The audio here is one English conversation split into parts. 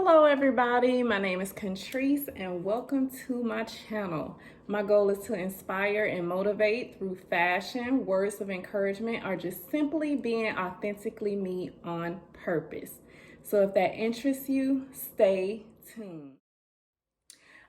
Hello everybody, my name is Contrice and welcome to my channel. My goal is to inspire and motivate through fashion, words of encouragement, or just simply being authentically me on purpose. So if that interests you, stay tuned.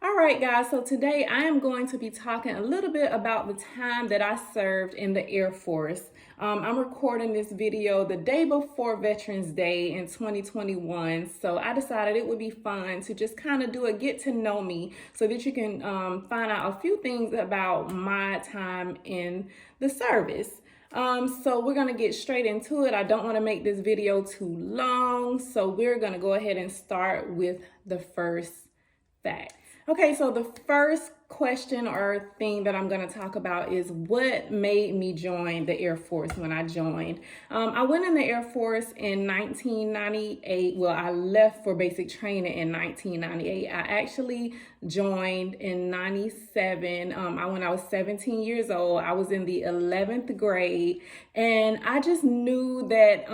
All right, guys, so today I am going to be talking a little bit about the time that I served in the Air Force. I'm recording this video the day before Veterans Day in 2021, so I decided it would be fun to just kind of do a get to know me so that you can find out a few things about my time in the service. So we're gonna get straight into it. I don't want to make this video too long, so we're gonna go ahead and start with the first fact. Okay, so the first question or thing that I'm going to talk about is what made me join the Air Force when I joined. I went in the Air Force in 1998. Well, I left for basic training in 1998. I actually joined in 97. When I was 17 years old, I was in the 11th grade, and I just knew that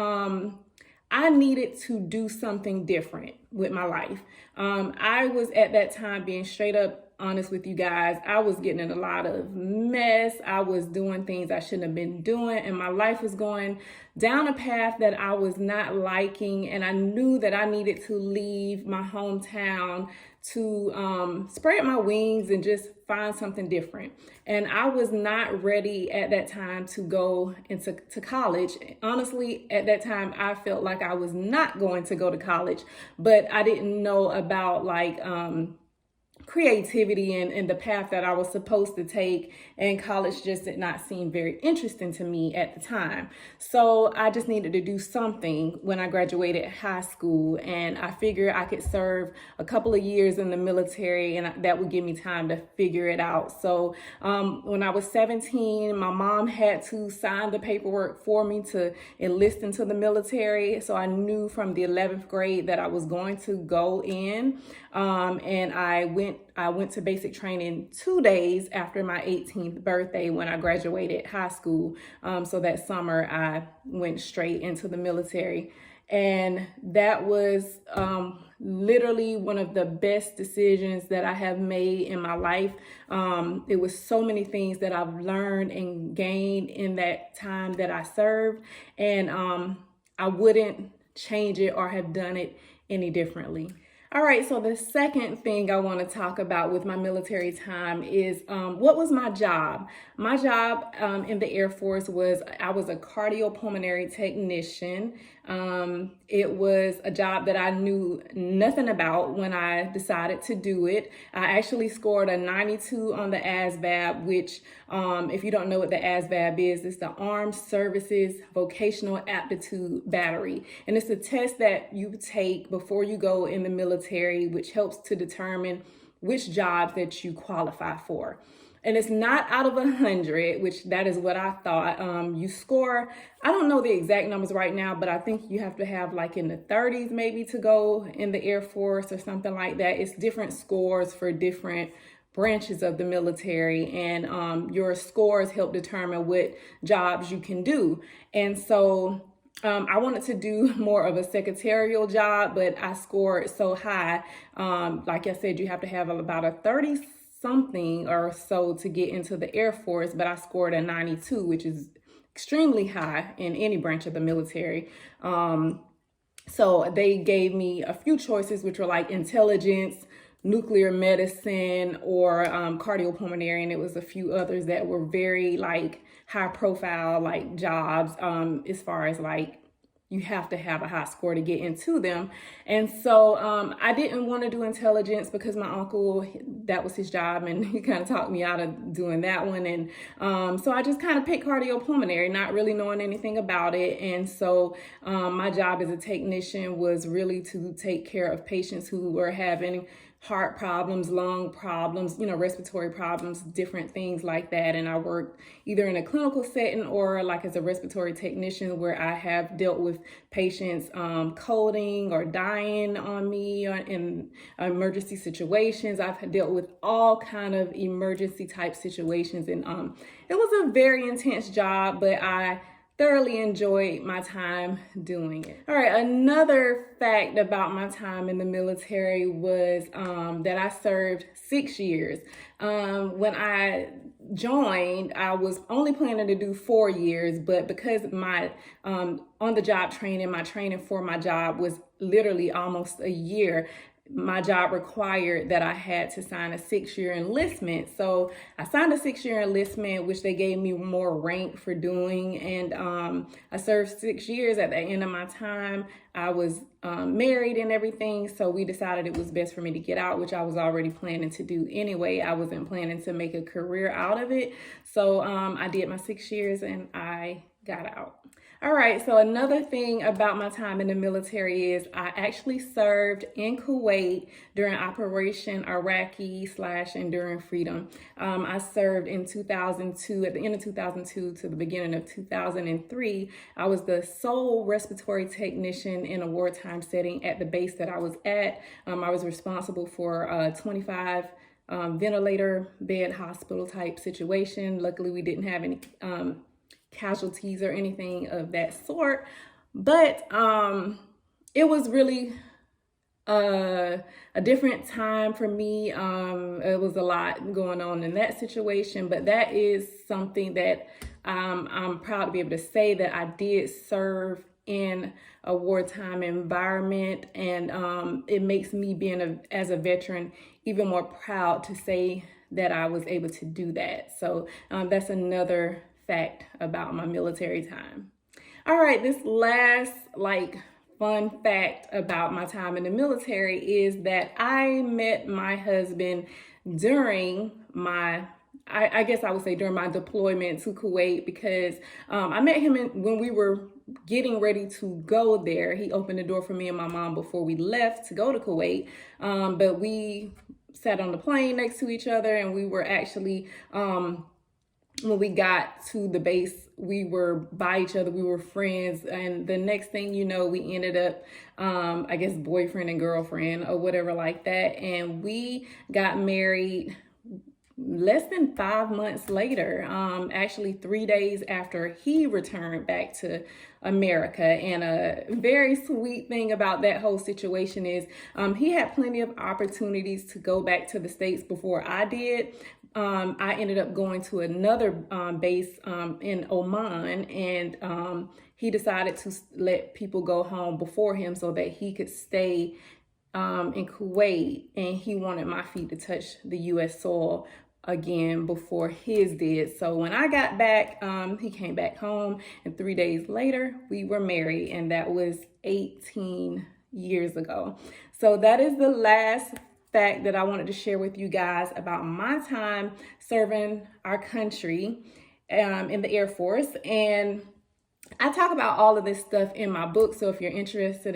I needed to do something different with my life. I was at that time, being straight up honest with you guys, I was getting in a lot of mess. I was doing things I shouldn't have been doing, and my life was going down a path that I was not liking, and I knew that I needed to leave my hometown to spread my wings and just find something different. And I was not ready at that time to go into college. Honestly, at that time, I felt like I was not going to go to college, but I didn't know about creativity and the path that I was supposed to take, and college just did not seem very interesting to me at the time. So I just needed to do something when I graduated high school, and I figured I could serve a couple of years in the military, and that would give me time to figure it out. So when I was 17, my mom had to sign the paperwork for me to enlist into the military. So I knew from the 11th grade that I was going to go in, and I went to basic training 2 days after my 18th birthday when I graduated high school. So that summer I went straight into the military, and that was literally one of the best decisions that I have made in my life. It was so many things that I've learned and gained in that time that I served, and I wouldn't change it or have done it any differently. All right, so the second thing I want to talk about with my military time is what was my job? My job in the Air Force was I was a cardiopulmonary technician. It was a job that I knew nothing about when I decided to do it. I actually scored a 92 on the ASVAB, which if you don't know what the ASVAB is, it's the Armed Services Vocational Aptitude Battery. And it's a test that you take before you go in the military, which helps to determine which jobs that you qualify for. And it's not out of 100, which that is what I thought. You score, I don't know the exact numbers right now, but I think you have to have like in the 30s maybe to go in the Air Force or something like that. It's different scores for different branches of the military, and your scores help determine what jobs you can do. And so I wanted to do more of a secretarial job, but I scored so high. Like I said, you have to have about a 30 something or so to get into the Air Force, but I scored a 92, which is extremely high in any branch of the military. So they gave me a few choices, which were like intelligence, nuclear medicine, or cardiopulmonary, and it was a few others that were very like high profile like jobs, as far as like you have to have a high score to get into them. And so I didn't want to do intelligence because my uncle, that was his job, and he kind of talked me out of doing that one. And so I just kind of picked cardiopulmonary, not really knowing anything about it. And so my job as a technician was really to take care of patients who were having heart problems, lung problems, respiratory problems, different things like that. And I worked either in a clinical setting or like as a respiratory technician, where I have dealt with patients coding or dying on me, or in emergency situations. I've dealt with all kind of emergency type situations, and it was a very intense job, but I thoroughly enjoyed my time doing it. All right, another fact about my time in the military was that I served 6 years. When I joined, I was only planning to do 4 years, but because my on-the-job training, my training for my job was literally almost a year, my job required that I had to sign a 6-year enlistment. So I signed a 6-year enlistment, which they gave me more rank for doing. And I served 6 years. At the end of my time, I was married and everything. So we decided it was best for me to get out, which I was already planning to do anyway. I wasn't planning to make a career out of it. So I did my 6 years and I got out. All right, so another thing about my time in the military is I actually served in Kuwait during Operation Iraqi/Enduring Freedom. I served in 2002, at the end of 2002 to the beginning of 2003. I was the sole respiratory technician in a wartime setting at the base that I was at. I was responsible for 25 ventilator bed hospital type situation. Luckily, we didn't have any casualties or anything of that sort, but it was really a different time for me. It was a lot going on in that situation, but that is something that I'm proud to be able to say that I did serve in a wartime environment, and it makes me, as a veteran, even more proud to say that I was able to do that. So that's another fact about my military time. All right, this last fun fact about my time in the military is that I met my husband during my, I guess I would say during my deployment to Kuwait, because I met him when we were getting ready to go there. He opened the door for me and my mom before we left to go to Kuwait, but we sat on the plane next to each other, and we were actually when we got to the base, we were by each other, we were friends, and the next thing you know, we ended up, I guess, boyfriend and girlfriend or whatever like that, and we got married less than 5 months later, actually 3 days after he returned back to America. And a very sweet thing about that whole situation is he had plenty of opportunities to go back to the States before I did. I ended up going to another base in Oman, and he decided to let people go home before him so that he could stay in Kuwait, and he wanted my feet to touch the U.S. soil again before his did. So when I got back, he came back home, and 3 days later we were married, and that was 18 years ago. So that is the last fact that I wanted to share with you guys about my time serving our country in the Air Force. And I talk about all of this stuff in my book, so if you're interested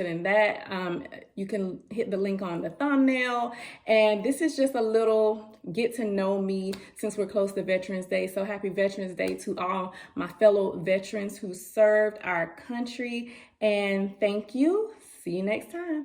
in that, you can hit the link on the thumbnail. And this is just a little get to know me since we're close to Veterans Day. So happy Veterans Day to all my fellow veterans who served our country. And thank you. See you next time.